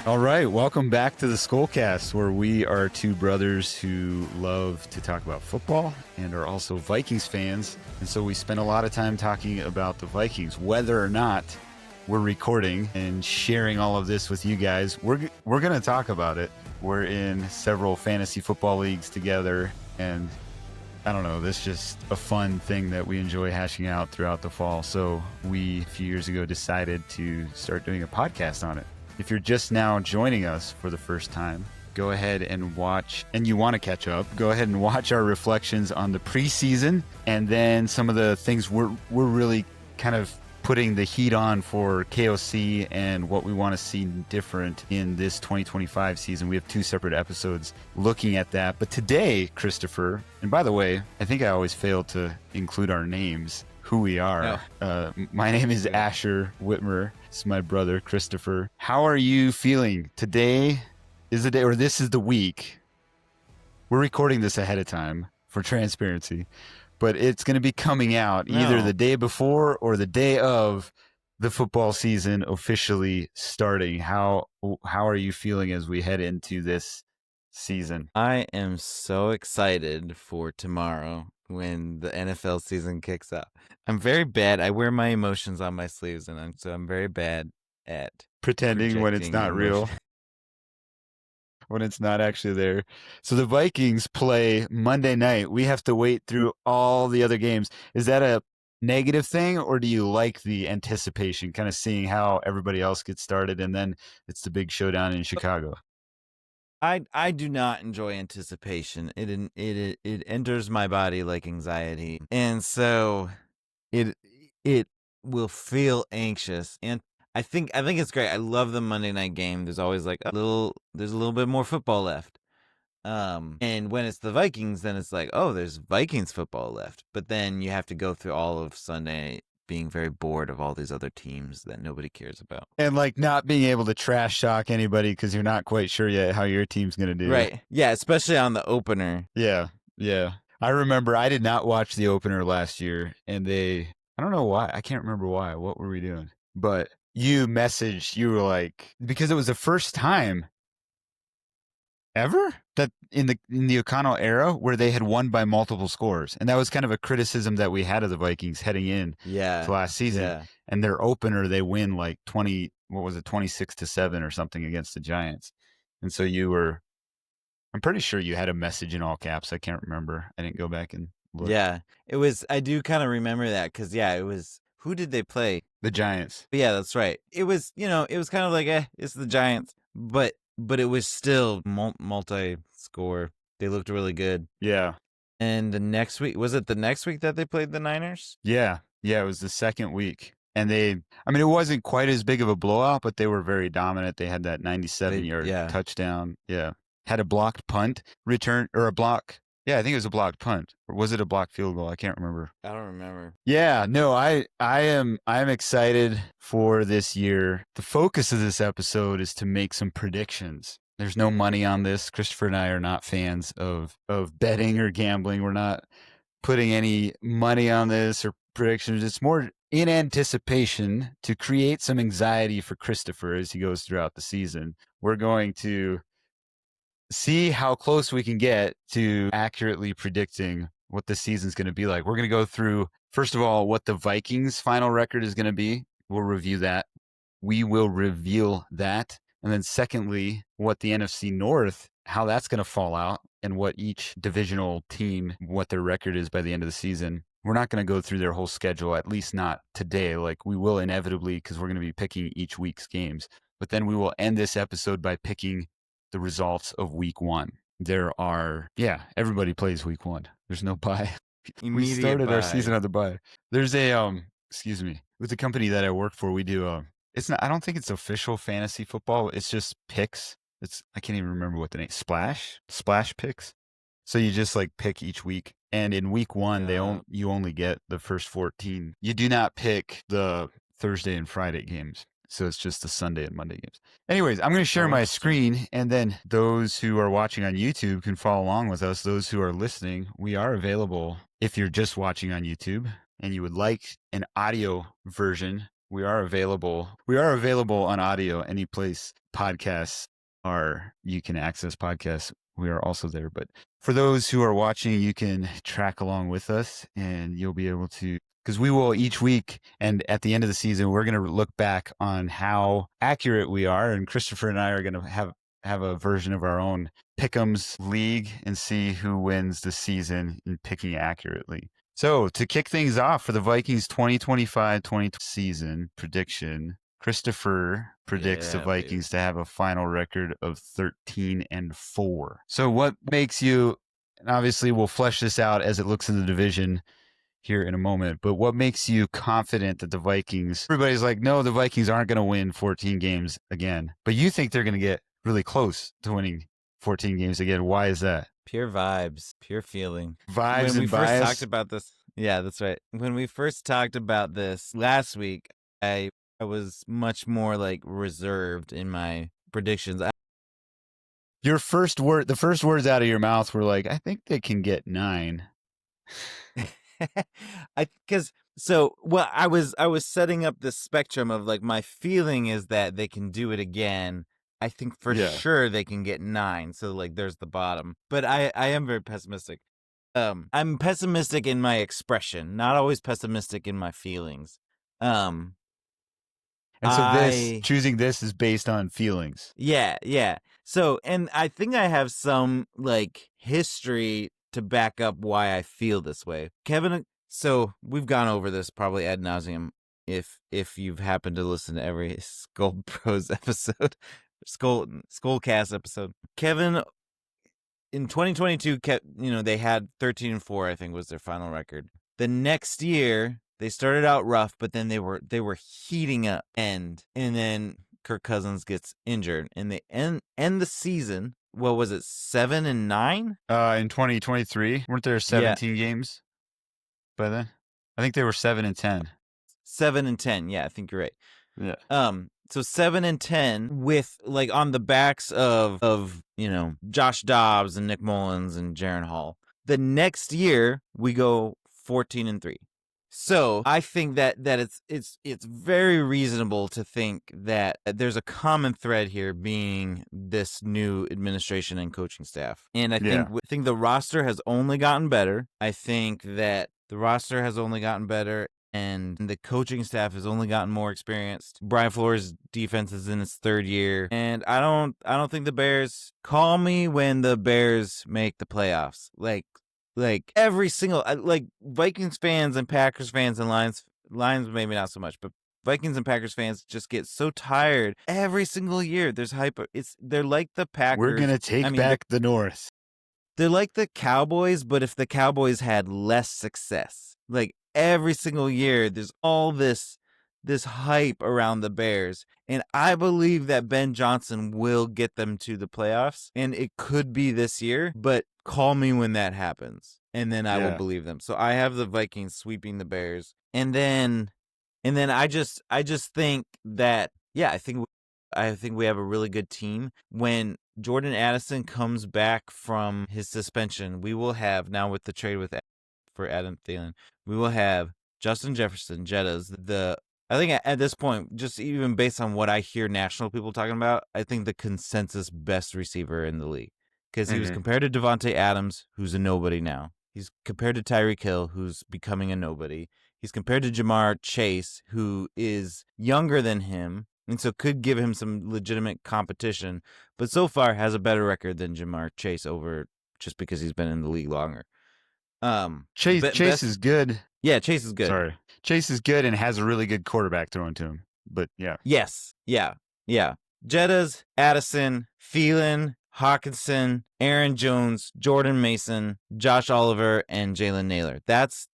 All right, welcome back to the SKOL Cast, where we are two brothers who love to talk about football and are also Vikings fans. And so we spend a lot of time talking about the Vikings, whether or not we're recording and sharing all of this with you guys. We're going to talk about it. We're in several fantasy football leagues together, and I don't know, this is just a fun thing that we enjoy hashing out throughout the fall. So we, a few years ago, decided to start doing a podcast on it. If you're just now joining us for the first time, go ahead and watch, and you want to catch up, go ahead and watch our reflections on the preseason, and then some of the things we're really kind of putting the heat on for KOC and what we want to see different in this 2025 season. We have two separate episodes looking at that. But today, Christopher, and by the way, I think I always fail to include our names, who we are. Oh. My name is Asher Whitmer. This is my brother, Christopher. How are you feeling? Today is the day, or this is the week. We're recording this ahead of time for transparency, but it's going to be coming out either the day before or the day of the football season officially starting. How are you feeling as we head into this season? I am so excited for tomorrow when the NFL season kicks off. I'm very bad. I wear my emotions on my sleeves, and I'm very bad at pretending when it's not real. When it's not actually there. So the Vikings play Monday night. We have to wait through all the other games. Is that a negative thing, or do you like the anticipation, kind of seeing how everybody else gets started, and then it's the big showdown in Chicago? I do not enjoy anticipation. It enters my body like anxiety, and so it will feel anxious. And I think it's great. I love the Monday night game. There's always like there's a little bit more football left. And when it's the Vikings, then it's like, oh, there's Vikings football left. But then you have to go through all of Sunday being very bored of all these other teams that nobody cares about. And like not being able to trash talk anybody because you're not quite sure yet how your team's going to do. Right. Yeah, especially on the opener. Yeah. I remember I did not watch the opener last year, and I don't know why. I can't remember why. What were we doing? But you messaged, you were like, because it was the first time ever that in the O'Connell era where they had won by multiple scores. And that was kind of a criticism that we had of the Vikings heading in to last season. Yeah. And their opener, they win like 26-7 or something against the Giants. And so I'm pretty sure you had a message in all caps. I can't remember. I didn't go back and look. Yeah, I do kind of remember that because, it was, who did they play? The Giants. But yeah, that's right. It was, it was kind of like, it's the Giants. But it was still multi-score. They looked really good. Yeah. And the next week, was it the next week that they played the Niners? Yeah, it was the second week. And it wasn't quite as big of a blowout, but they were very dominant. They had that 97-yard touchdown. Yeah. Had a blocked punt return, or a block. Yeah, I think it was a blocked punt. Or was it a blocked field goal? I can't remember. I don't remember. Yeah, no, I am excited for this year. The focus of this episode is to make some predictions. There's no money on this. Christopher and I are not fans of betting or gambling. We're not putting any money on this or predictions. It's more in anticipation to create some anxiety for Christopher as he goes throughout the season. We're going to see how close we can get to accurately predicting what the season's going to be like. We're going to go through, first of all, what the Vikings' final record is going to be. We'll review that. We will reveal that. And then secondly, what the NFC North, how that's going to fall out, and what each divisional team, what their record is by the end of the season. We're not going to go through their whole schedule, at least not today. Like we will inevitably, because we're going to be picking each week's games. But then we will end this episode by picking the results of week one. Everybody plays week one. There's no bye. We started our season on the bye. There's with the company that I work for, we do, I don't think it's official fantasy football. It's just picks. I can't even remember what the name, splash picks. So you just like pick each week. And in week one, you only get the first 14. You do not pick the Thursday and Friday games. So it's just the Sunday and Monday games. Anyways, I'm going to share my screen, and then those who are watching on YouTube can follow along with us. Those who are listening, we are available if you're just watching on YouTube and you would like an audio version We are available. We are available on audio any place podcasts are. You can access podcasts. We are also there. But for those who are watching, you can track along with us, and you'll be able to, because we will each week and at the end of the season, we're going to look back on how accurate we are. And Christopher and I are going to have a version of our own Pick'ems league and see who wins the season in picking accurately. So to kick things off for the Vikings 2025-2026 season prediction, Christopher predicts the Vikings to have a final record of 13-4. So what makes you, and obviously we'll flesh this out as it looks in the division here in a moment, but what makes you confident that the Vikings, everybody's like, no, the Vikings aren't going to win 14 games again, but you think they're going to get really close to winning 14 games again. Why is that? Pure vibes, pure feeling. Vibes when we and first bias? talked about this, yeah, that's right. When we first talked about this last week, I was much more like reserved in my predictions. The first words out of your mouth were like, I think they can get 9. I was setting up the spectrum of like my feeling is that they can do it again. I think for sure they can get 9. So like there's the bottom. But I am very pessimistic. I'm pessimistic in my expression, not always pessimistic in my feelings. And so choosing this is based on feelings. Yeah. So, and I think I have some like history to back up why I feel this way. Kevin, so we've gone over this probably ad nauseum if you've happened to listen to every SKOL Bros episode, SKOL Cast episode. Kevin, in 2022, they had 13-4, I think was their final record. The next year, they started out rough, but then they were heating up, and then Kirk Cousins gets injured, and they end the season. What was it, 7-9? In 2023, weren't there 17 games by then? I think they were 7-10. 7-10, yeah, I think you're right. Yeah. So 7-10 with like on the backs of Josh Dobbs and Nick Mullins and Jaron Hall. The next year we go 14-3. So I think that it's very reasonable to think that there's a common thread here being this new administration and coaching staff. And I think the roster has only gotten better. I think that the roster has only gotten better and the coaching staff has only gotten more experienced. Brian Flores' defense is in its 3rd year. And I don't think the Bears, call me when the Bears make the playoffs. Like every single, like Vikings fans and Packers fans and Lions maybe not so much, but Vikings and Packers fans just get so tired every single year. There's hype. They're like the Packers. We're going to take back the North. They're like the Cowboys, but if the Cowboys had less success, like every single year, there's all this hype around the Bears. And I believe that Ben Johnson will get them to the playoffs. And it could be this year, but call me when that happens. And then I will believe them. So I have the Vikings sweeping the Bears. And then I just think that, I think we have a really good team. When Jordan Addison comes back from his suspension, we will have, now with the trade for Adam Thielen, we will have Justin Jefferson, Jettas, I think at this point, just even based on what I hear national people talking about, I think the consensus best receiver in the league. Because he was compared to Devontae Adams, who's a nobody now. He's compared to Tyreek Hill, who's becoming a nobody. He's compared to Jamar Chase, who is younger than him, and so could give him some legitimate competition, but so far has a better record than Jamar Chase over just because he's been in the league longer. Chase is good. Yeah, Chase is good. Sorry. Chase is good and has a really good quarterback throwing to him. But yeah. Yes. Yeah. Jettas, Addison, Thielen, Hawkinson, Aaron Jones, Jordan Mason, Josh Oliver, and Jalen Naylor. That's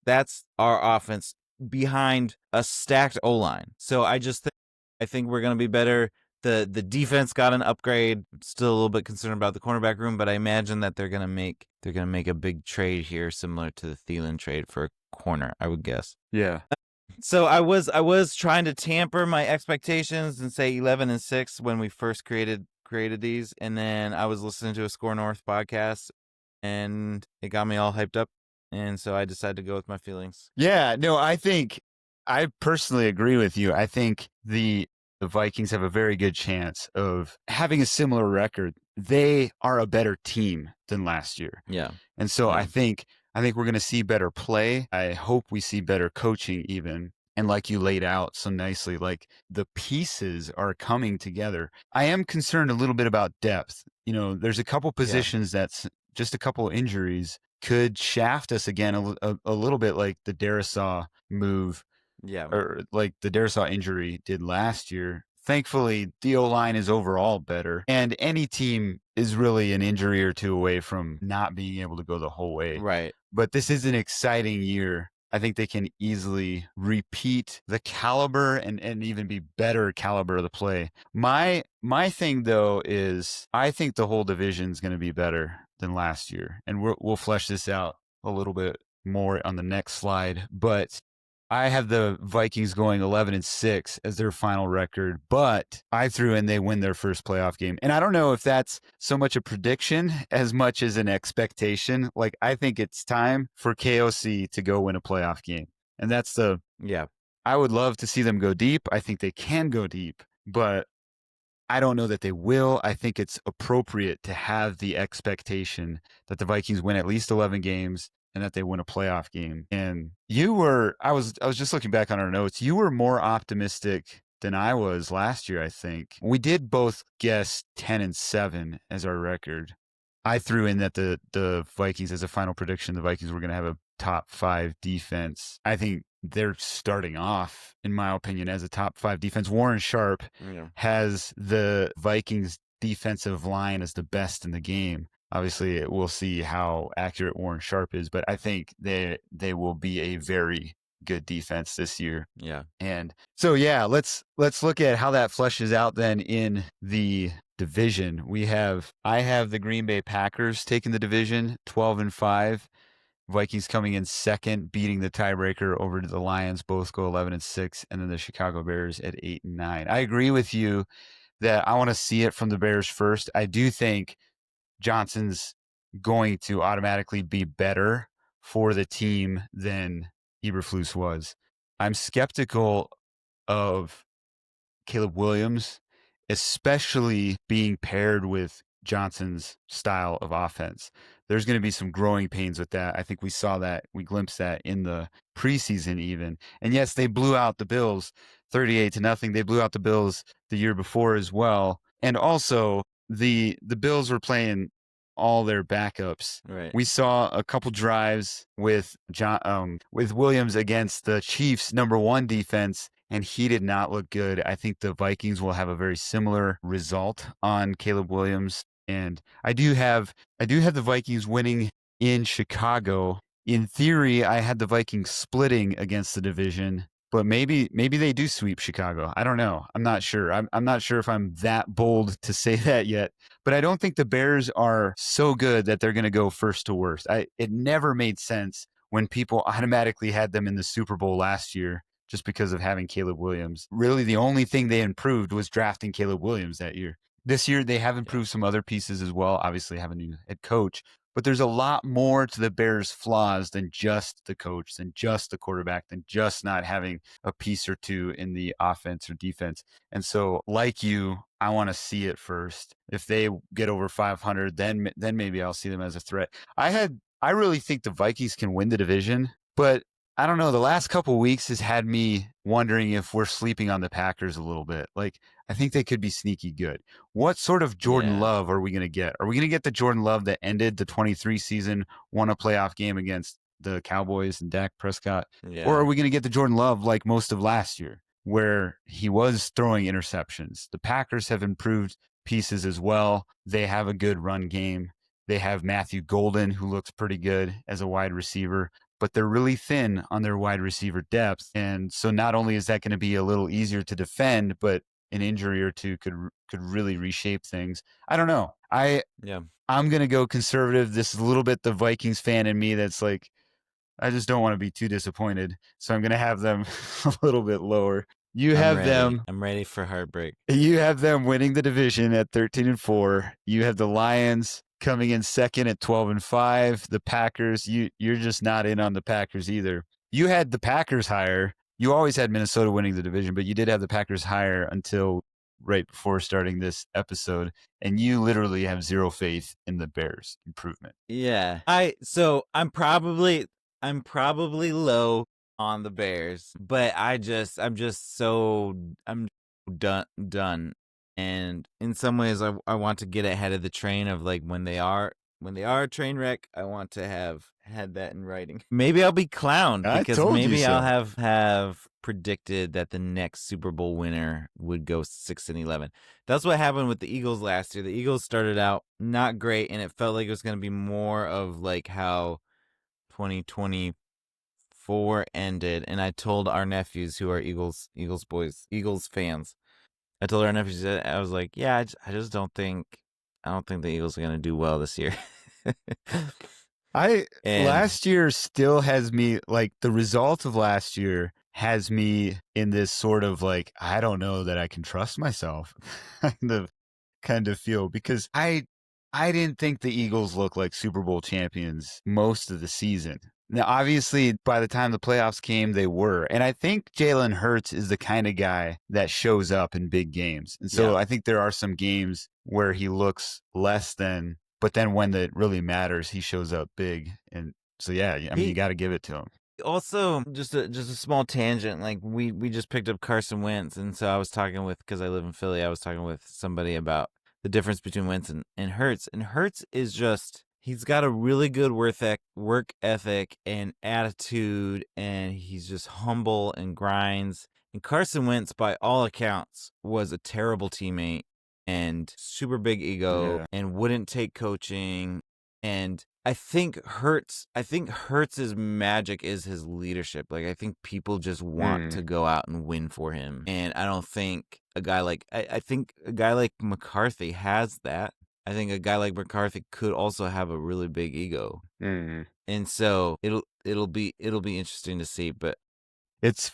our offense behind a stacked O-line. So I think we're going to be better. The defense got an upgrade. Still a little bit concerned about the cornerback room, but I imagine that they're going to make a big trade here, similar to the Thielen trade for a corner, I would guess. Yeah. So I was trying to tamper my expectations and say 11-6 when we first created these, and then I was listening to a SKOL North podcast, and it got me all hyped up, and so I decided to go with my feelings. Yeah, no, I think I personally agree with you. I think the Vikings have a very good chance of having a similar record. They are a better team than last year. Yeah. And so Yeah. I think we're going to see better play. I hope we see better coaching even. And like you laid out so nicely, like the pieces are coming together. I am concerned a little bit about depth. There's a couple positions that's just a couple injuries could shaft us again a little bit, like the Darisaw move Yeah. or like the Darisaw injury did last year. Thankfully, the O-line is overall better, and any team is really an injury or two away from not being able to go the whole way. Right. But this is an exciting year. I think they can easily repeat the caliber and even be better caliber of the play. My thing though is I think the whole division is going to be better than last year, and we'll flesh this out a little bit more on the next slide. But I have the Vikings going 11-6 as their final record, but I threw in they win their first playoff game. And I don't know if that's so much a prediction as much as an expectation. Like, I think it's time for KOC to go win a playoff game. And that's I would love to see them go deep. I think they can go deep, but I don't know that they will. I think it's appropriate to have the expectation that the Vikings win at least 11 games and that they win a playoff game. And I was just looking back on our notes. You were more optimistic than I was last year, I think. We did both guess 10-7 as our record. I threw in that the Vikings, as a final prediction, the Vikings were going to have a top 5 defense. I think they're starting off, in my opinion, as a top 5 defense. Warren Sharp has the Vikings defensive line as the best in the game. Obviously, we'll see how accurate Warren Sharp is, but I think they will be a very good defense this year. Yeah. And so, let's look at how that fleshes out then in the division. I have the Green Bay Packers taking the division 12-5. Vikings coming in second, beating the tiebreaker over to the Lions. Both go 11-6, and then the Chicago Bears at 8-9. I agree with you that I want to see it from the Bears first. I do think Johnson's going to automatically be better for the team than Eberflus was. I'm skeptical of Caleb Williams, especially being paired with Johnson's style of offense. There's going to be some growing pains with that. I think we saw that, we glimpsed that in the preseason even. And yes, they blew out the Bills 38-0. They blew out the Bills the year before as well. And also the Bills were playing all their backups. Right. We saw a couple drives with Williams against the Chiefs' number 1 defense, and he did not look good. I think the Vikings will have a very similar result on Caleb Williams. And I do have the Vikings winning in Chicago. In theory, I had the Vikings splitting against the division, but maybe they do sweep Chicago. I don't know. I'm not sure. I'm not sure if I'm that bold to say that yet. But I don't think the Bears are so good that they're going to go first to worst. It never made sense when people automatically had them in the Super Bowl last year just because of having Caleb Williams. Really, the only thing they improved was drafting Caleb Williams that year. This year, they have improved some other pieces as well. Obviously, have a new head coach. But there's a lot more to the Bears' flaws than just the coach, than just the quarterback, than just not having a piece or two in the offense or defense. And so, like you, I want to see it first. If they get over 500, then maybe I'll see them as a threat. I really think the Vikings can win the division, but I don't know. The last couple of weeks has had me wondering if we're sleeping on the Packers a little bit. Like, I think they could be sneaky good. What sort of Jordan Love are we going to get? Are we going to get the Jordan Love that ended the 23 season, won a playoff game against the Cowboys and Dak Prescott? Yeah. Or are we going to get the Jordan Love like most of last year, where he was throwing interceptions? The Packers have improved pieces as well. They have a good run game. They have Matthew Golden, who looks pretty good as a wide receiver, but they're really thin on their wide receiver depth. And so not only is that going to be a little easier to defend, but an injury or two could really reshape things. I don't know. I'm going to go conservative. This is a little bit the Vikings fan in me that's like, I just don't want to be too disappointed. So I'm going to have them a little bit lower. I'm ready for heartbreak. You have them winning the division at 13-4. You have the Lions coming in second at 12-5. The Packers, you're just not in on the Packers either. You had the Packers higher. you always had Minnesota winning the division, but you did have the Packers higher until right before starting this episode, and you literally have zero faith in the Bears' improvement. Yeah. I'm probably low on the Bears, but I'm done. And in some ways I want to get ahead of the train of like when they are a train wreck, I want to have had that in writing. Maybe I'll be clowned I because told you maybe I'll so. have predicted that the next Super Bowl winner would go 6-11. That's what happened with the Eagles last year. The Eagles started out not great, and it felt like it was going to be more of like how 2024 ended. And I told our nephews who are Eagles fans, I told our nephews that I was like, yeah, I just don't think the Eagles are going to do well this year. And Last year still has me like the result of last year has me in this sort of like I don't know that I can trust myself kind of feel because I didn't think the Eagles looked like Super Bowl champions most of the season. Now, obviously, by the time the playoffs came, they were. And I think Jalen Hurts is the kind of guy that shows up in big games. And so yeah, I think there are some games where he looks less than, but then when it really matters, he shows up big. And so, yeah, I mean, you he got to give it to him. also just a small tangent. Like we just picked up Carson Wentz, and so I was talking with, because I live in Philly, I was talking with somebody about the difference between Wentz and Hurts. And Hurts is just, he's got a really good work ethic and attitude, and he's just humble and grinds. And Carson Wentz, by all accounts, was a terrible teammate and super big ego Yeah. and wouldn't take coaching. And I think Hurts's magic is his leadership. Like I think people just want to go out and win for him. And I don't think a guy like I think a guy like McCarthy has that. I think a guy like McCarthy could also have a really big ego. And so it'll be interesting to see. But It's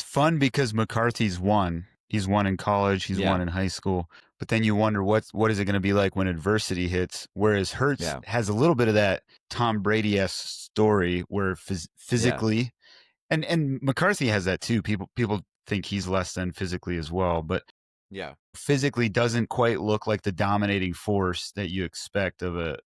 fun because McCarthy's won. He's won in college. He's won yeah, in high school. But then you wonder what is it going to be like when adversity hits? Whereas Hurts yeah, has a little bit of that Tom Brady-esque story where yeah, physically, and McCarthy has that too. People think he's less than physically as well, but yeah, physically doesn't quite look like the dominating force that you expect of a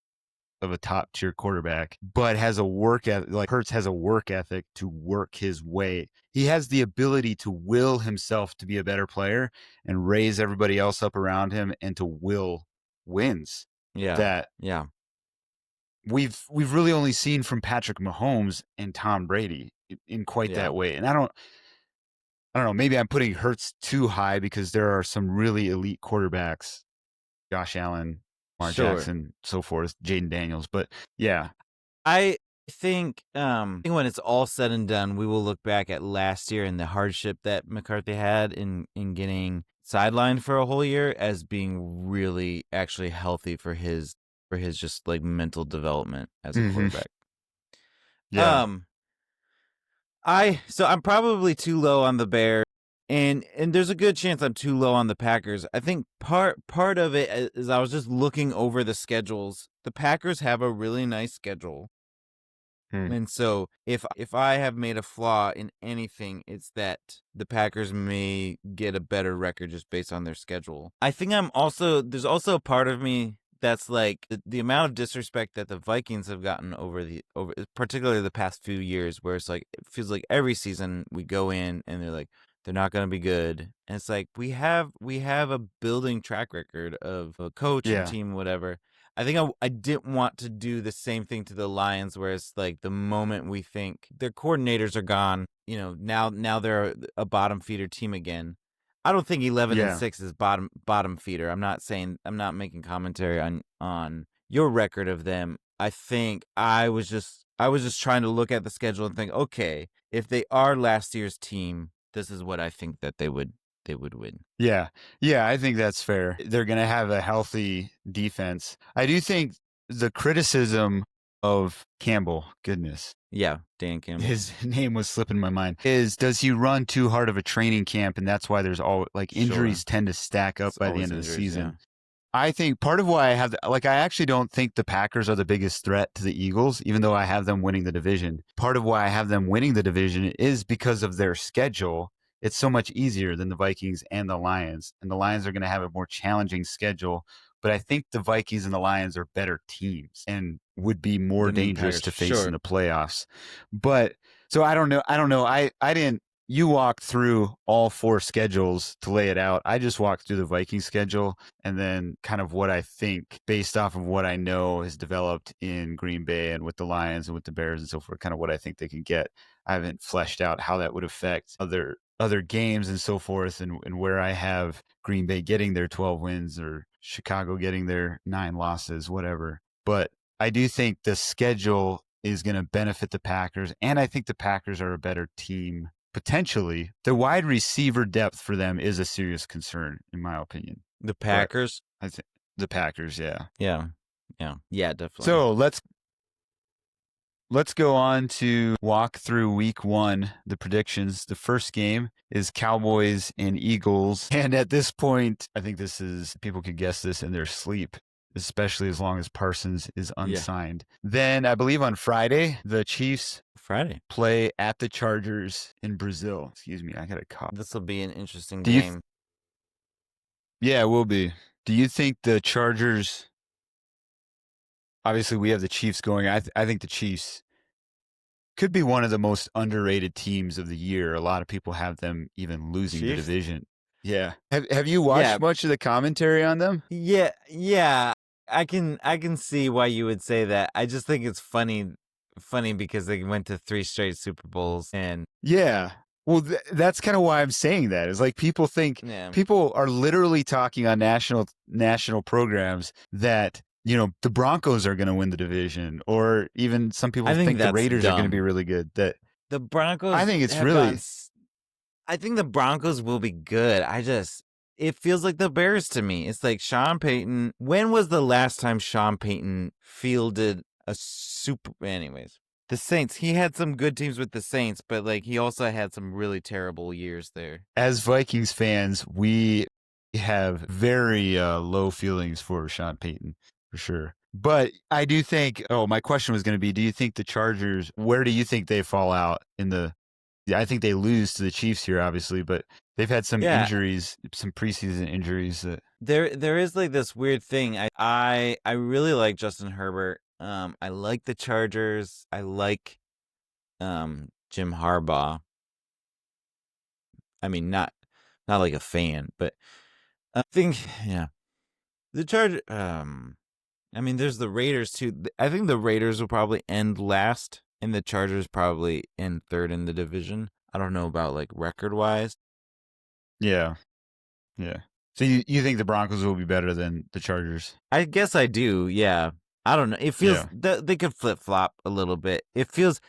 top tier quarterback, but has a work ethic. Like Hurts has a work ethic to work his way. He has the ability to will himself to be a better player and raise everybody else up around him and to will wins yeah, that yeah, we've really only seen from Patrick Mahomes and Tom Brady in quite yeah. that way. And I don't know, maybe I'm putting Hurts too high because there are some really elite quarterbacks, Josh Allen, Lamar Sure. Jackson, so forth, Jaden Daniels. But yeah, I think when it's all said and done, we will look back at last year and the hardship that McCarthy had in getting sidelined for a whole year as being really actually healthy for his just like mental development as a quarterback. yeah. I'm probably too low on the Bears, and there's a good chance I'm too low on the Packers. I think part of it is I was just looking over the schedules. The Packers have a really nice schedule. Hmm. And so if I have made a flaw in anything, it's that the Packers may get a better record just based on their schedule. I think there's also a part of me that's like the amount of disrespect that the Vikings have gotten over particularly the past few years, where it's like it feels like every season we go in and they're like they're not going to be good. And it's like we have a building track record of a coach and Yeah. team, whatever. I think I didn't want to do the same thing to the Lions, where it's like the moment we think their coordinators are gone, now they're a bottom feeder team again. I don't think 11-6 is bottom feeder. I'm not making commentary on your record of them. I think I was just trying to look at the schedule and think, okay, if they are last year's team, this is what I think that they would win. Yeah. Yeah. I think that's fair. They're going to have a healthy defense. I do think the criticism of Campbell, goodness, Yeah, Dan Campbell. his name was slipping my mind, is does he run too hard of a training camp? And that's why there's all like injuries Sure. tend to stack up It's by the always end of the injuries, season. I think part of why I have, I actually don't think the Packers are the biggest threat to the Eagles, even though I have them winning the division. Part of why I have them winning the division is because of their schedule. It's so much easier than the Vikings and the Lions. And the Lions are going to have a more challenging schedule. But I think the Vikings and the Lions are better teams and would be more Than the dangerous Packers, to face sure. in the playoffs. But so I don't know. I didn't. You walked through all 4 schedules to lay it out. I just walked through the Vikings schedule and then kind of what I think based off of what I know has developed in Green Bay and with the Lions and with the Bears and so forth, kind of what I think they can get. I haven't fleshed out how that would affect other games and so forth, and where I have Green Bay getting their 12 wins or Chicago getting their 9 losses, whatever. But I do think the schedule is going to benefit the Packers, and I think the Packers are a better team. Potentially, the wide receiver depth for them is a serious concern, in my opinion. The Packers? I think the Packers, yeah. Yeah. Yeah, definitely. So let's go on to walk through week 1, the predictions. The first game is Cowboys and Eagles. And at this point, I think people could guess this in their sleep, especially as long as Parsons is unsigned. Yeah. Then I believe on Friday, the Chiefs play at the Chargers in Brazil. Excuse me, I got a cough. This will be an interesting game. Yeah, it will be. Do you think the Chargers, obviously we have the Chiefs going, I think the Chiefs could be one of the most underrated teams of the year. A lot of people have them even losing the division. Yeah. Have you watched much of the commentary on them? Yeah. I can see why you would say that. I just think it's funny because they went to 3 straight Super Bowls and yeah. Well, that's kind of why I'm saying that. Is like people think people are literally talking on national programs that the Broncos are going to win the division, or even some people think the Raiders are going to be really good. That the Broncos, I think it's I think the Broncos will be good. It feels like the Bears to me. It's like Sean Payton. When was the last time Sean Payton fielded a super? Anyways, the Saints. He had some good teams with the Saints, but like he also had some really terrible years there. As Vikings fans, we have very low feelings for Sean Payton, for sure. But I do think, my question was going to be, do you think the Chargers, where do you think they fall out in the, I think they lose to the Chiefs here, obviously, but they've had some injuries, some preseason injuries. There is like this weird thing. I really like Justin Herbert. I like the Chargers. I like Jim Harbaugh. I mean, not like a fan, but I think the Chargers. I mean, there's the Raiders too. I think the Raiders will probably end last, and the Chargers probably end third in the division. I don't know about like record wise. Yeah. So you think the Broncos will be better than the Chargers? I guess I do. Yeah. I don't know. It feels they could flip flop a little bit. It feels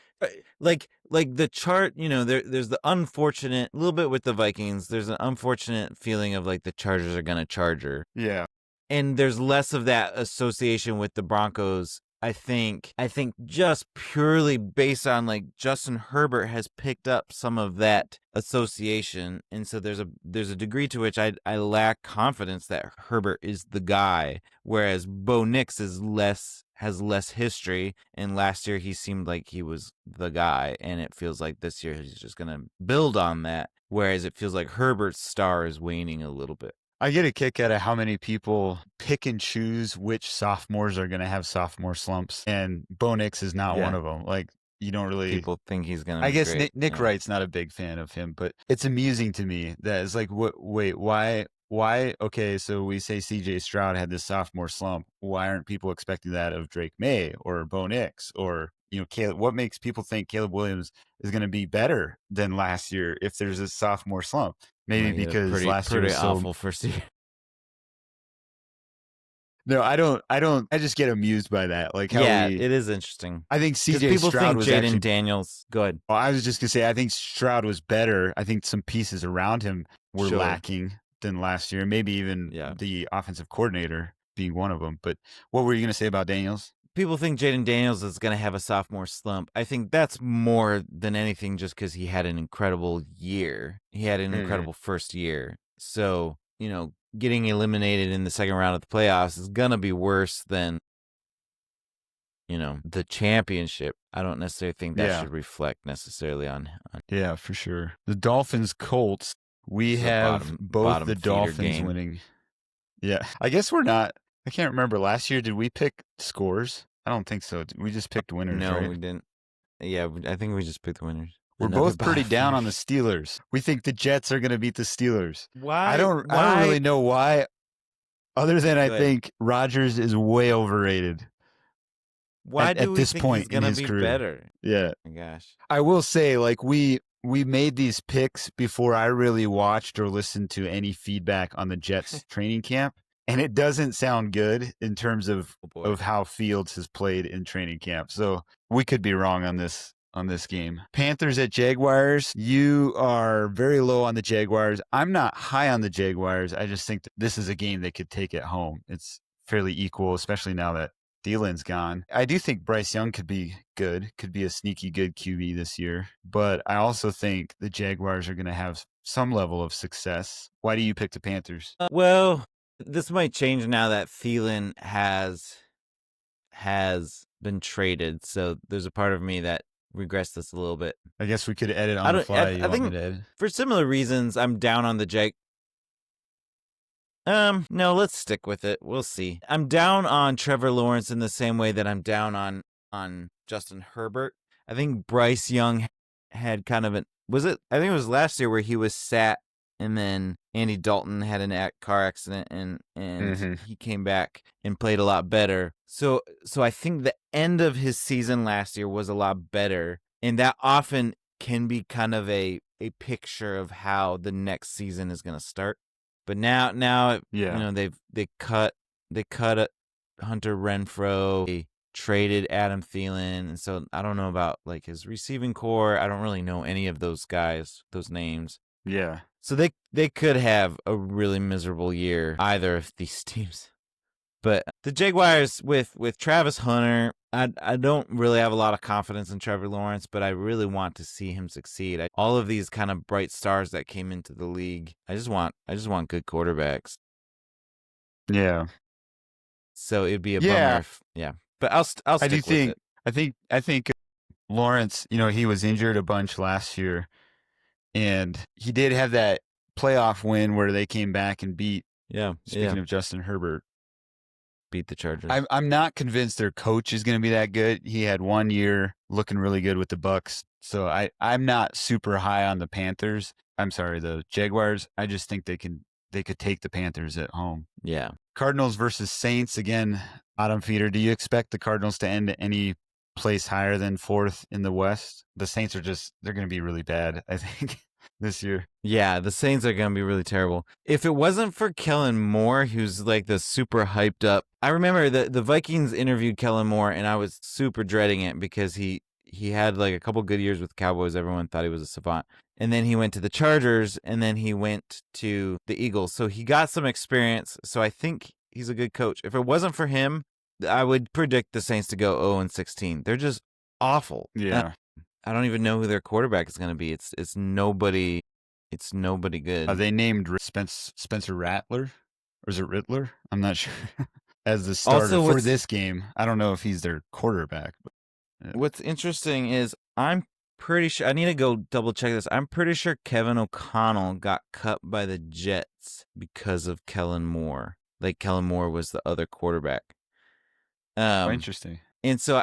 like the chart. There's the unfortunate a little bit with the Vikings. There's an unfortunate feeling of like the Chargers are gonna Charger. Yeah. And there's less of that association with the Broncos. I think just purely based on like Justin Herbert has picked up some of that association, and so there's a degree to which I lack confidence that Herbert is the guy, whereas Bo Nix has less history, and last year he seemed like he was the guy, and it feels like this year he's just gonna build on that, whereas it feels like Herbert's star is waning a little bit. I get a kick out of how many people pick and choose which sophomores are going to have sophomore slumps, and Bo Nix is not one of them. Like, you don't really... People think he's going to I guess Nick Wright's not a big fan of him, but it's amusing to me that it's like, wait, why? Okay, so we say C.J. Stroud had this sophomore slump. Why aren't people expecting that of Drake May or Bo Nix or... Caleb, what makes people think Caleb Williams is going to be better than last year if there's a sophomore slump? Maybe because last year was so awful first year. No, I don't. I just get amused by that. Like how it is interesting. I think CJ Stroud was Jaden Daniels. Go ahead. Well, I was just gonna say I think Stroud was better. I think some pieces around him were lacking than last year. Maybe even the offensive coordinator being one of them. But what were you gonna say about Daniels? People think Jaden Daniels is going to have a sophomore slump. I think that's more than anything just because he had an incredible year. He had an incredible first year. So, getting eliminated in the second round of the playoffs is gonna be worse than, the championship. I don't necessarily think that should reflect necessarily on Yeah, for sure. The Dolphins Colts, we This is a have both bottom the feeder Dolphins game. winning. Yeah. I guess we're not. I can't remember. Last year, did we pick scores? I don't think so. We just picked winners, No, right? we didn't. Yeah, I think we just picked the winners. We're Another both pretty bottom down on the feeder. Steelers. We think the Jets are going to beat the Steelers. Why? I don't really know why, other than I Go ahead. think Rodgers is way overrated. Why do at we this think point he's gonna in his be career. better? Yeah. Oh my gosh. I will say, like, we made these picks before I really watched or listened to any feedback on the Jets training camp, and it doesn't sound good in terms of how Fields has played in training camp. So we could be wrong on this game. Panthers at Jaguars. You are very low on the Jaguars. I'm not high on the Jaguars. I just think that this is a game they could take at home. It's fairly equal, especially now that Thielen's gone. I do think Bryce Young could be good, could be a sneaky good QB this year, but I also think the Jaguars are going to have some level of success. Why do you pick the Panthers? Well, this might change now that Thielen has been traded, so there's a part of me that regressed this a little bit. I guess we could edit on the fly. I think for similar reasons, I'm down on the no, let's stick with it. We'll see. I'm down on Trevor Lawrence in the same way that I'm down on Justin Herbert. I think Bryce Young had kind of I think it was last year where he was sat and then Andy Dalton had a car accident and he came back and played a lot better. So I think the end of his season last year was a lot better, and that often can be kind of a picture of how the next season is going to start. But now, they cut Hunter Renfrow, they traded Adam Thielen, and so I don't know about like his receiving core. I don't really know any of those guys, those names. Yeah. So they could have a really miserable year, either of these teams. But the Jaguars with Travis Hunter, I don't really have a lot of confidence in Trevor Lawrence, but I really want to see him succeed. All of these kind of bright stars that came into the league, I just want good quarterbacks. Yeah. So it'd be a bummer if, But I'll stick with it. I think Lawrence, he was injured a bunch last year, and he did have that playoff win where they came back and beat. Yeah. Speaking of Justin Herbert, beat the Chargers. I'm not convinced their coach is going to be that good. He had 1 year looking really good with the Bucks, so I'm not super high on the Panthers. I'm sorry, the Jaguars. I just think they could take the Panthers at home. Yeah. Cardinals versus Saints again. Bottom feeder. Do you expect the Cardinals to end any place higher than 4th in the West? The Saints they're going to be really bad, I think, this year. Yeah, the Saints are going to be really terrible. If it wasn't for Kellen Moore, who's like the super hyped up. I remember the Vikings interviewed Kellen Moore, and I was super dreading it because he had like a couple good years with the Cowboys. Everyone thought he was a savant. And then he went to the Chargers, and then he went to the Eagles. So he got some experience. So I think he's a good coach. If it wasn't for him, I would predict the Saints to go 0-16. They're just awful. Yeah. I don't even know who their quarterback is going to be. It's nobody. It's nobody good. Are they named Spencer Rattler? Or is it Rittler? I'm not sure. As the starter for this game. I don't know if he's their quarterback. But, yeah. What's interesting is I'm pretty sure, I need to go double check this. I'm pretty sure Kevin O'Connell got cut by the Jets because of Kellen Moore. Like Kellen Moore was the other quarterback. Interesting. And so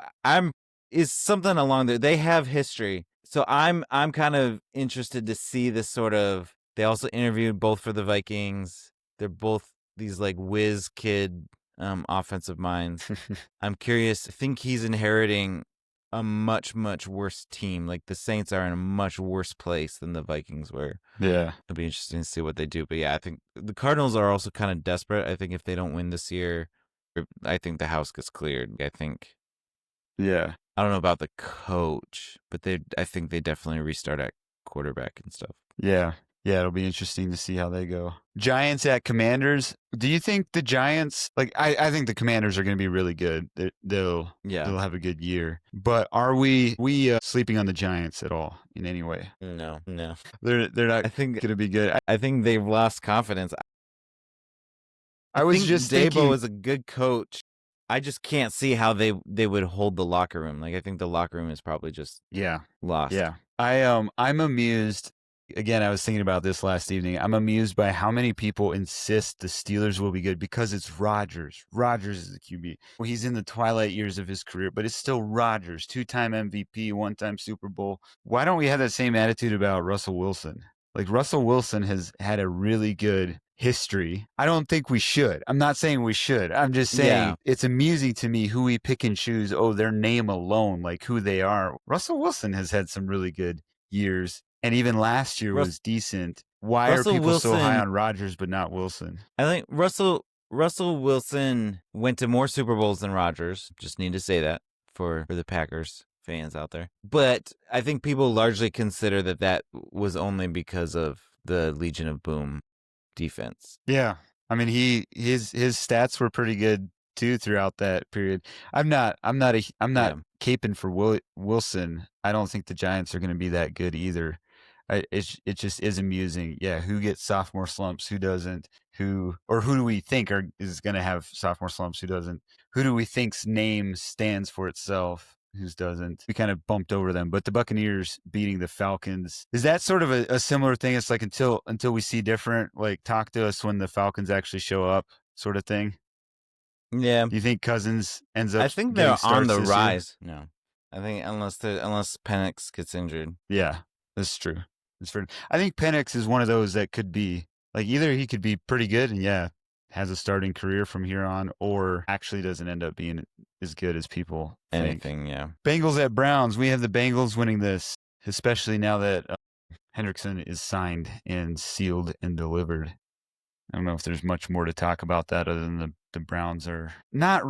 is something along there. They have history. So I'm kind of interested to see this sort of. They also interviewed both for the Vikings. They're both these like whiz kid offensive minds. I'm curious. I think he's inheriting a much, much worse team. Like the Saints are in a much worse place than the Vikings were. Yeah. It'll be interesting to see what they do. But yeah, I think the Cardinals are also kind of desperate. I think if they don't win this year, I think the house gets cleared. I think. Yeah. I don't know about the coach, but I think they definitely restart at quarterback and stuff. Yeah. Yeah, it'll be interesting to see how they go. Giants at Commanders. Do you think the Giants, like, I think the Commanders are going to be really good. They'll have a good year. But are we sleeping on the Giants at all in any way? No. They're not going to be good. I think they've lost confidence. I was think just Dabo thinking, is a good coach. I just can't see how they would hold the locker room. Like I think the locker room is probably just yeah, lost. yeah. I'm amused. Again, I was thinking about this last evening. I'm amused by how many people insist the Steelers will be good because it's Rodgers. Rodgers is the QB. Well, he's in the twilight years of his career, but it's still Rodgers, 2-time MVP, 1-time Super Bowl. Why don't we have that same attitude about Russell Wilson? Like Russell Wilson has had a really good history. I don't think we should. I'm not saying we should. I'm just saying it's amusing to me who we pick and choose. Oh, their name alone, like who they are. Russell Wilson has had some really good years, and even last year was decent. Why are people so high on Rodgers but not Wilson? I think Russell Wilson went to more Super Bowls than Rodgers. Just need to say that for the Packers fans out there. But I think people largely consider that was only because of the Legion of Boom defense. Yeah. I mean, his stats were pretty good too throughout that period. I'm not caping for Wilson. I don't think the Giants are going to be that good either. It just is amusing. Yeah, who gets sophomore slumps? Who doesn't? Who do we think is going to have sophomore slumps? Who doesn't? Who do we think's name stands for itself? Whose doesn't? We kind of bumped over them, but the Buccaneers beating the Falcons, is that sort of a similar thing? It's like until we see different, like talk to us when the Falcons actually show up, sort of thing. Yeah. Do you think Cousins ends up? I think they're on the rise. No, I think unless Penix gets injured. Yeah, that's true. That's fair. I think Penix is one of those that could be like either he could be pretty good and has a starting career from here on, or actually doesn't end up being as good as people think. Yeah. Bengals at Browns. We have the Bengals winning this, especially now that Hendrickson is signed and sealed and delivered. I don't know if there's much more to talk about that other than the Browns are not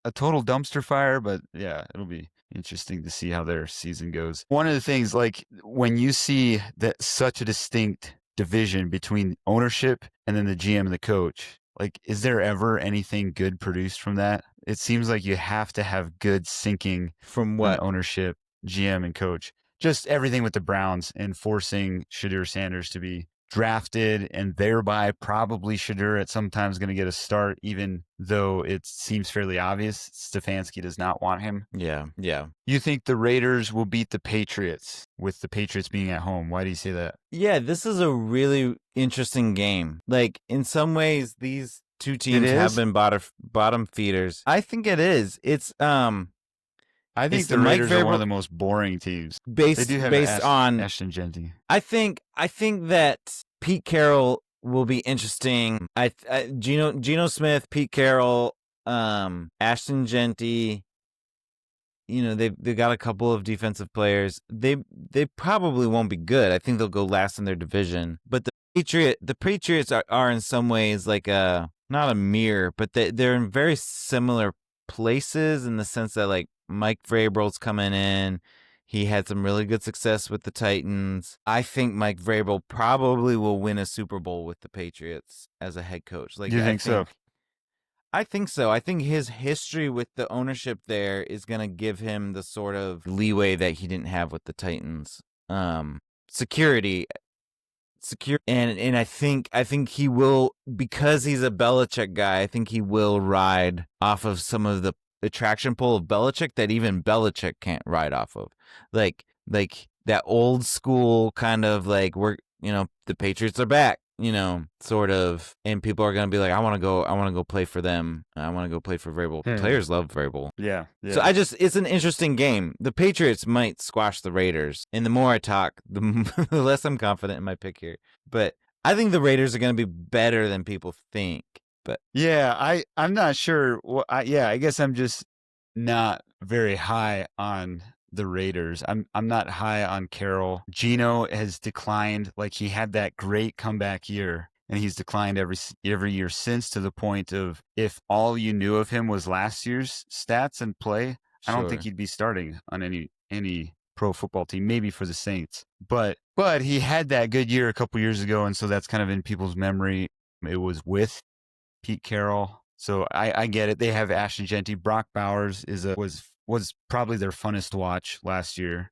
a total dumpster fire, but yeah, it'll be interesting to see how their season goes. One of the things, like when you see that such a distinct division between ownership and then the GM and the coach, like, is there ever anything good produced from that? It seems like you have to have good syncing from what ownership, GM, and coach. Just everything with the Browns and forcing Shadur Sanders to be drafted, and thereby probably Shadur at some time is going to get a start, even though it seems fairly obvious Stefanski does not want him. Yeah. You think the Raiders will beat the Patriots, with the Patriots being at home? Why do you say that? Yeah, this is a really interesting game. Like, in some ways, these two teams have been bottom feeders. I think it is. It's I think the Raiders are one of the most boring teams. They do have Ashton Jeanty. I think that Pete Carroll will be interesting. Geno Smith, Pete Carroll, Ashton Jeanty. You know, they've got a couple of defensive players. They probably won't be good. I think they'll go last in their division. But the Patriots are in some ways like not a mirror, but they're in very similar places in the sense that, like, Mike Vrabel's coming in. He had some really good success with the Titans. I think Mike Vrabel probably will win a Super Bowl with the Patriots as a head coach. Like, you think so? I think so. I think his history with the ownership there is going to give him the sort of leeway that he didn't have with the Titans. Security, and I think he will, because he's a Belichick guy. I think he will ride off of some of the attraction pull of Belichick that even Belichick can't ride off of, like that old school kind of, like, the Patriots are back, sort of, and people are gonna be like, I want to go play for them. I want to go play for Vrabel. Players love Vrabel. Yeah. So it's an interesting game. The Patriots might squash the Raiders, and the more I talk, the less I'm confident in my pick here. But I think the Raiders are gonna be better than people think. But yeah, I'm not sure. I guess I'm just not very high on the Raiders. I'm not high on Carroll. Geno has declined. Like, he had that great comeback year, and he's declined every year since, to the point of, if all you knew of him was last year's stats and play, I don't think he'd be starting on any pro football team, maybe for the Saints. But he had that good year a couple years ago, and so that's kind of in people's memory. It was with Pete Carroll. So I get it. They have Ashton Jeanty. Brock Bowers was probably their funnest watch last year.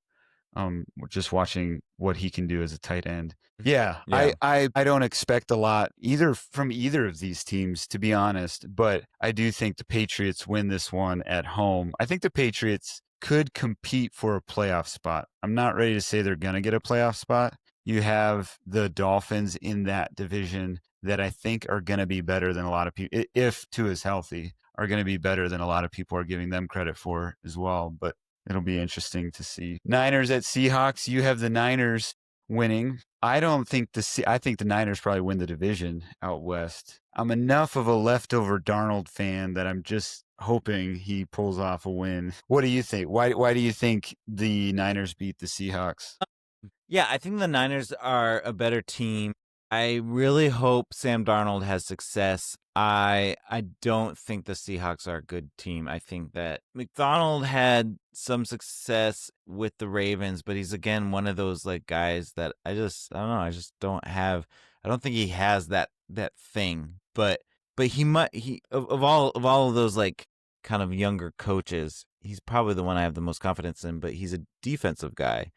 just watching what he can do as a tight end. Yeah, Yeah. I don't expect a lot either from either of these teams, to be honest, but I do think the Patriots win this one at home. I think the Patriots could compete for a playoff spot. I'm not ready to say they're going to get a playoff spot. You have the Dolphins in that division that I think are going to be better than a lot of people, if Tua is healthy, are going to be better than a lot of people are giving them credit for as well. But it'll be interesting to see. Niners at Seahawks. You have the Niners winning. I don't think I think the Niners probably win the division out west. I'm enough of a leftover Darnold fan that I'm just hoping he pulls off a win. What do you think? Why do you think the Niners beat the Seahawks? Yeah, I think the Niners are a better team. I really hope Sam Darnold has success. I don't think the Seahawks are a good team. I think that McDonald had some success with the Ravens, but he's again one of those like guys that I don't know, I don't think he has that thing. But he of all of those like kind of younger coaches, he's probably the one I have the most confidence in, but he's a defensive guy.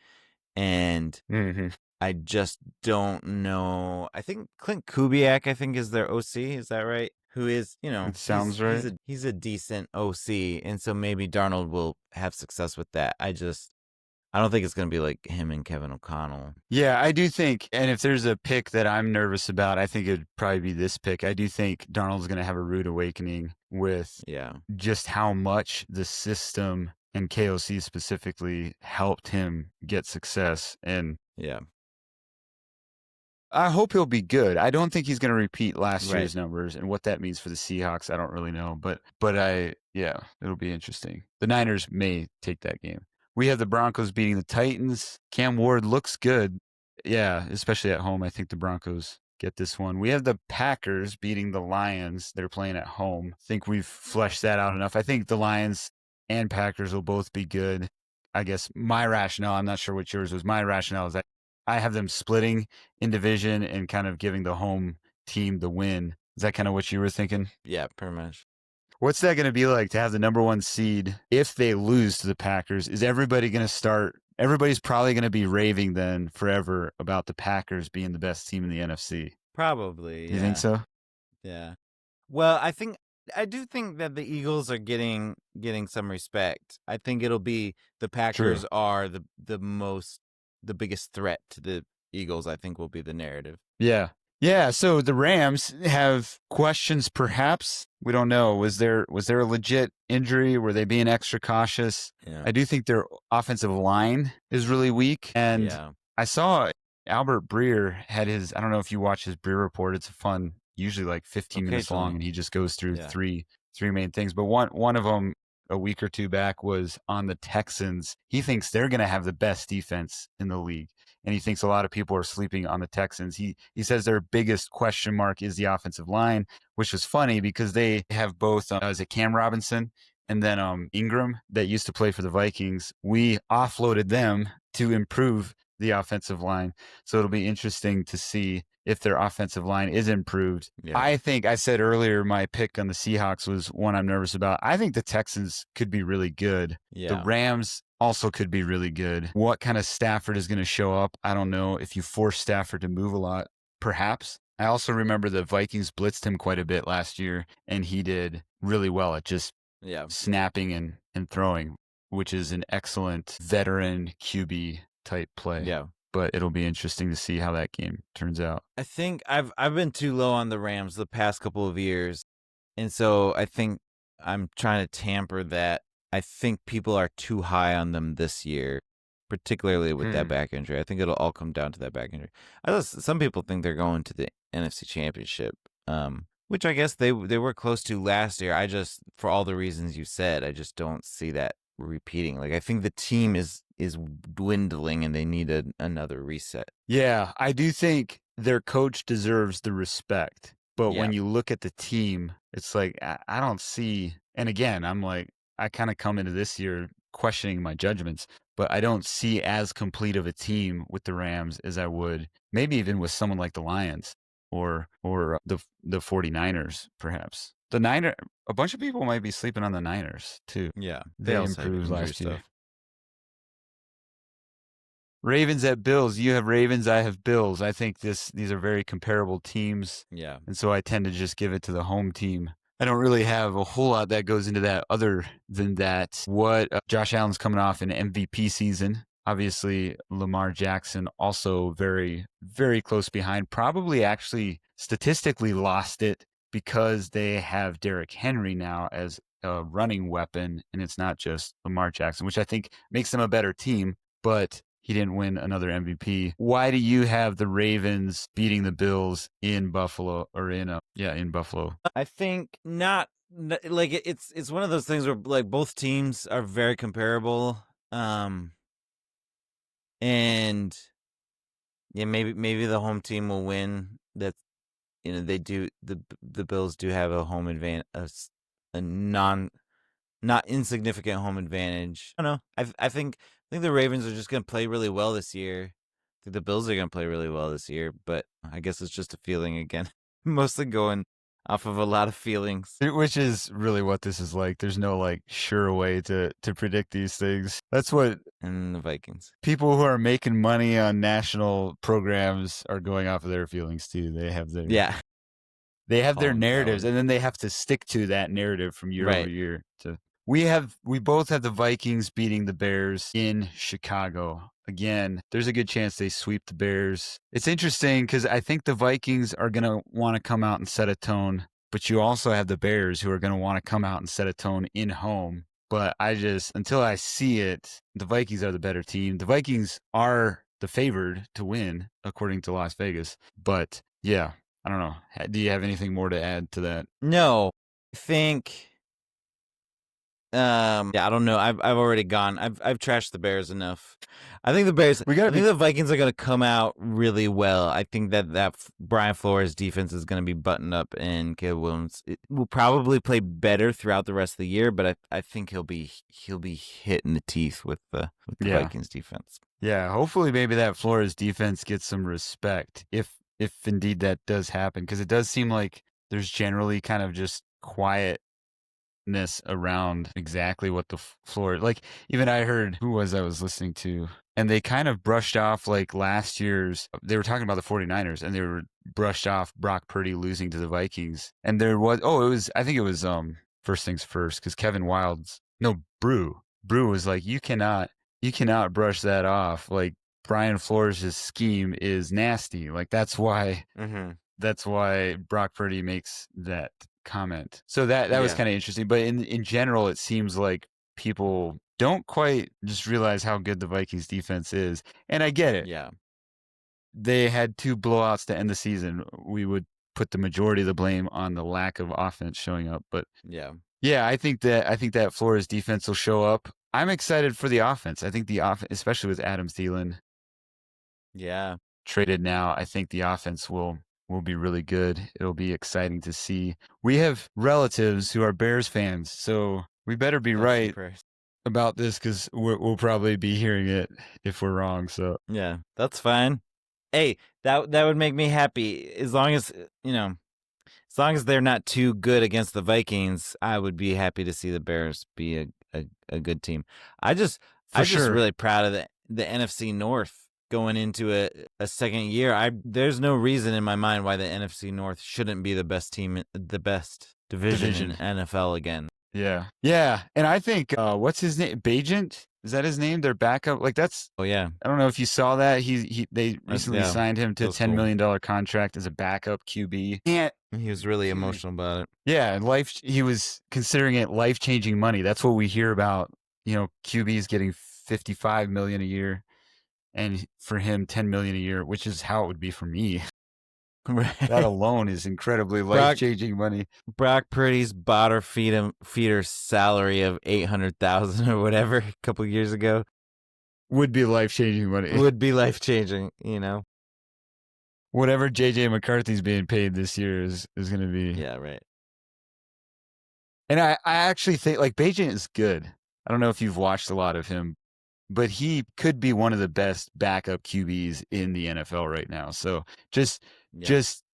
And Mm-hmm. I just don't know. I think Clint Kubiak, I think, is their OC. Is that right? Who is, It sounds right. he's a decent OC, and so maybe Darnold will have success with that. I don't think it's going to be like him and Kevin O'Connell. Yeah, I do think, and if there's a pick that I'm nervous about, I think it'd probably be this pick. I do think Darnold's going to have a rude awakening with just how much the system and KOC specifically helped him get success. And yeah, I hope he'll be good. I don't think he's going to repeat last Right. year's numbers, and what that means for the Seahawks, I don't really know. But yeah, it'll be interesting. The Niners may take that game. We have the Broncos beating the Titans. Cam Ward looks good. Yeah, especially at home. I think the Broncos get this one. We have the Packers beating the Lions. They're playing at home. I think we've fleshed that out enough. I think the Lions and Packers will both be good. I guess my rationale, I'm not sure what yours was. My rationale is that I have them splitting in division and kind of giving the home team the win. Is that kind of what you were thinking? Yeah, pretty much. What's that going to be like to have the number one seed if they lose to the Packers? Is everybody going to start? Everybody's probably going to be raving then forever about the Packers being the best team in the NFC. Probably. You think so? Yeah. Well, I do think that the Eagles are getting some respect. I think it'll be the Packers are the biggest threat to the Eagles, I think will be the narrative. Yeah. Yeah, so the Rams have questions perhaps. We don't know. Was there a legit injury? Were they being extra cautious? Yeah. I do think their offensive line is really weak. And I saw Albert Breer had his, I don't know if you watch his Breer report. It's a fun, usually like 15 minutes long, and he just goes through three main things. But one of them a week or two back was on the Texans. He thinks they're going to have the best defense in the league. And he thinks a lot of people are sleeping on the Texans. He says their biggest question mark is the offensive line, which was funny because they have both, is it Cam Robinson and then Ingram that used to play for the Vikings. We offloaded them to improve the offensive line. So it'll be interesting to see if their offensive line is improved. Yeah. I think I said earlier my pick on the Seahawks was one I'm nervous about. I think the Texans could be really good. Yeah. The Rams also could be really good. What kind of Stafford is going to show up? I don't know. If you force Stafford to move a lot, perhaps. I also remember the Vikings blitzed him quite a bit last year, and he did really well at just snapping and throwing, which is an excellent veteran QB type play. Yeah. But it'll be interesting to see how that game turns out. I think I've been too low on the Rams the past couple of years. And so I think I'm trying to tamper that. I think people are too high on them this year, particularly with that back injury. I think it'll all come down to that back injury. Some people think they're going to the NFC Championship, which I guess they were close to last year. I just, for all the reasons you said, I just don't see that repeating. Like I think the team is dwindling and they need another reset. Yeah, I do think their coach deserves the respect. But when you look at the team, it's like I don't see, and again, I'm like, I kind of come into this year questioning my judgments, but I don't see as complete of a team with the Rams as I would maybe even with someone like the Lions or the 49ers, perhaps. A bunch of people might be sleeping on the Niners too. Yeah. They improved last year. Ravens at Bills. You have Ravens, I have Bills. I think these are very comparable teams. Yeah. And so I tend to just give it to the home team. I don't really have a whole lot that goes into that other than that. What Josh Allen's coming off an MVP season. Obviously, Lamar Jackson also very, very close behind. Probably actually statistically lost it because they have Derrick Henry now as a running weapon, and it's not just Lamar Jackson, which I think makes them a better team. But he didn't win another MVP. Why do you have the Ravens beating the Bills in Buffalo or in Buffalo? I think not like it's one of those things where like both teams are very comparable. And yeah, maybe the home team will win. That they do the Bills do have a home advantage, a not insignificant home advantage. I don't know. I think the Ravens are just going to play really well this year. I think the Bills are going to play really well this year, but I guess it's just a feeling again. Mostly going off of a lot of feelings. Which is really what this is like. There's no like sure way to predict these things. That's what And the Vikings. people who are making money on national programs are going off of their feelings too. They have their narratives, and then they have to stick to that narrative from year over year. We both have the Vikings beating the Bears in Chicago. Again, there's a good chance they sweep the Bears. It's interesting because I think the Vikings are going to want to come out and set a tone, but you also have the Bears who are going to want to come out and set a tone in home. But until I see it, the Vikings are the better team. The Vikings are the favored to win, according to Las Vegas. But yeah, I don't know. Do you have anything more to add to that? No, I think. Yeah, I don't know. I've already gone. I've trashed the Bears enough. I think the Bears. I think the Vikings are going to come out really well. I think that Brian Flores defense is going to be buttoned up, and Caleb Williams will probably play better throughout the rest of the year. But I think he'll be hit in the teeth with the Vikings defense. Yeah, hopefully maybe that Flores defense gets some respect if indeed that does happen, because it does seem like there's generally kind of just quietness around exactly what the floor, like even I heard, who was I was listening to, and they kind of brushed off like last year's, they were talking about the 49ers, and they were brushed off Brock Purdy losing to the Vikings. And there was, I think it was first things first, because Brew was like, you cannot brush that off. Like, Brian Flores' scheme is nasty. Like, that's why Brock Purdy makes that comment. So that was kind of interesting. But in general, it seems like people don't quite just realize how good the Vikings defense is. And I get it. Yeah. They had 2 blowouts to end the season. We would put the majority of the blame on the lack of offense showing up. But yeah, I think that Flores defense will show up. I'm excited for the offense. I think the offense, especially with Adam Thielen traded now, I think the offense will be really good. It'll be exciting to see. We have relatives who are Bears fans, so we better be right about this, because we'll probably be hearing it if we're wrong. So yeah, that's fine. Hey, that would make me happy, as long as as long as they're not too good against the Vikings. I would be happy to see the Bears be a good team. I'm just really proud of the NFC North going into a second year. There's no reason in my mind why the NFC North shouldn't be the best team, the best division in NFL again. Yeah. And I think, what's his name? Bajent? Is that his name? Their backup? Like, that's... Oh, yeah. I don't know if you saw that. They recently signed him to a $10 million contract as a backup QB. He was really emotional about it. Yeah, he was considering it life-changing money. That's what we hear about, QBs getting $55 million a year. And for him, $10 million a year, which is how it would be for me. That alone is incredibly life-changing money. Brock Purdy's bottom feeder salary of $800,000 or whatever a couple of years ago would be life-changing money. Would be life-changing, Whatever JJ McCarthy's being paid this year is going to be. Yeah, right. And I actually think, like, Bajent is good. I don't know if you've watched a lot of him, but he could be one of the best backup QBs in the NFL right now. So just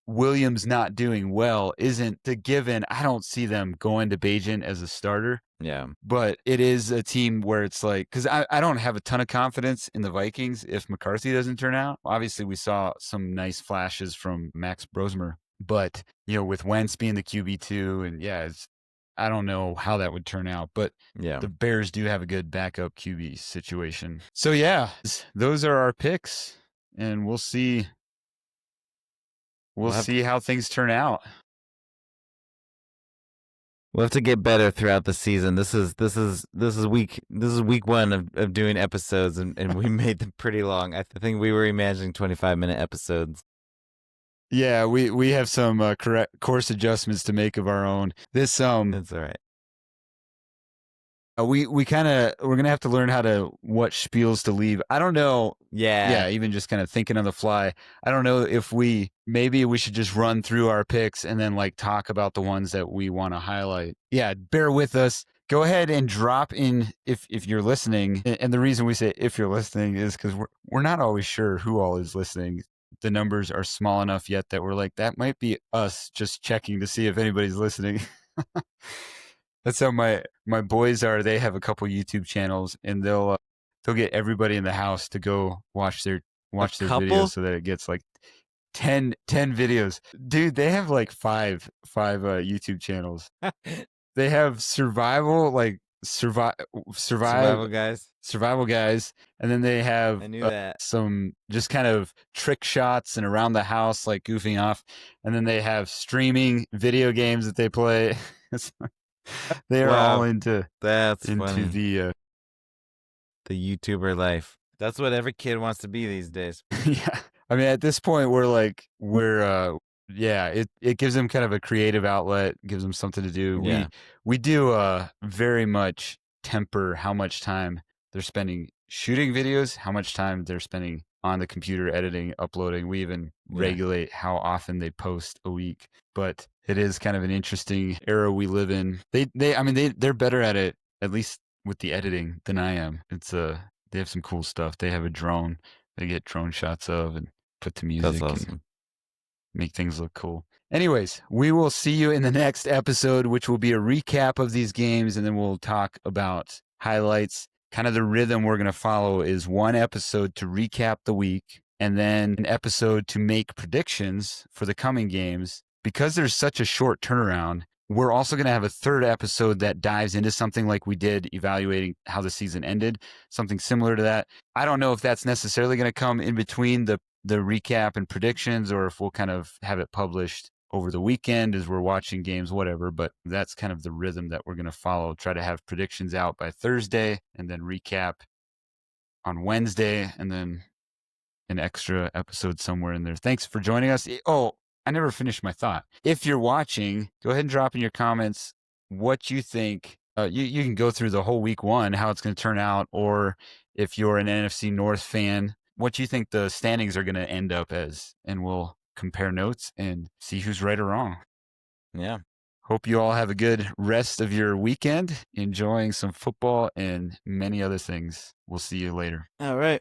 Williams not doing well isn't the given. I don't see them going to Bajan as a starter. Yeah. But it is a team where it's like, because I don't have a ton of confidence in the Vikings if McCarthy doesn't turn out. Obviously, we saw some nice flashes from Max Brosmer, but with Wentz being the QB2, and I don't know how that would turn out, but Yeah. the Bears do have a good backup QB situation. So yeah, those are our picks, and we'll see. We'll see how things turn out. We'll have to get better throughout the season. This is week 1 of doing episodes, and we made them pretty long. I think we were imagining 25-minute episodes. Yeah, we have some correct course adjustments to make of our own. That's all right. We're gonna have to learn how to what spiels to leave. I don't know. Yeah. Even just kind of thinking on the fly. I don't know if maybe we should just run through our picks and then like talk about the ones that we want to highlight. Yeah, bear with us. Go ahead and drop in if you're listening. And the reason we say if you're listening is because we're not always sure who all is listening. The numbers are small enough yet that we're like, that might be us just checking to see if anybody's listening. That's how my boys are. They have a couple YouTube channels, and they'll get everybody in the house to go watch their videos so that it gets like 10 videos. Dude, they have like five YouTube channels. They have survival guys, and then they have I knew that. some just kind of trick shots and around the house, like goofing off, and then they have streaming video games that they play. They are all into funny. the YouTuber life. That's what every kid wants to be these days. Yeah, I mean, at this point, it gives them kind of a creative outlet, gives them something to do. Yeah. We do very much temper how much time they're spending shooting videos, how much time they're spending on the computer editing, uploading. We even regulate how often they post a week. But it is kind of an interesting era we live in. They're better at it, at least with the editing, than I am. They have some cool stuff. They have a drone they get drone shots of and put to music. That's awesome. And make things look cool. Anyways, we will see you in the next episode, which will be a recap of these games, and then we'll talk about highlights. Kind of the rhythm we're going to follow is one episode to recap the week, and then an episode to make predictions for the coming games. Because there's such a short turnaround, we're also going to have a third episode that dives into something like we did evaluating how the season ended, something similar to that. I don't know if that's necessarily going to come in between the recap and predictions, or if we'll kind of have it published over the weekend as we're watching games, whatever. But that's kind of the rhythm that we're going to follow. Try to have predictions out by Thursday and then recap on Wednesday, and then an extra episode somewhere in there. Thanks for joining us. Oh, I never finished my thought. If you're watching, go ahead and drop in your comments what you think. You can go through the whole week 1, how it's going to turn out, or if you're an NFC North fan, what you think the standings are going to end up as, and we'll compare notes and see who's right or wrong. Yeah. Hope you all have a good rest of your weekend, enjoying some football and many other things. We'll see you later. All right.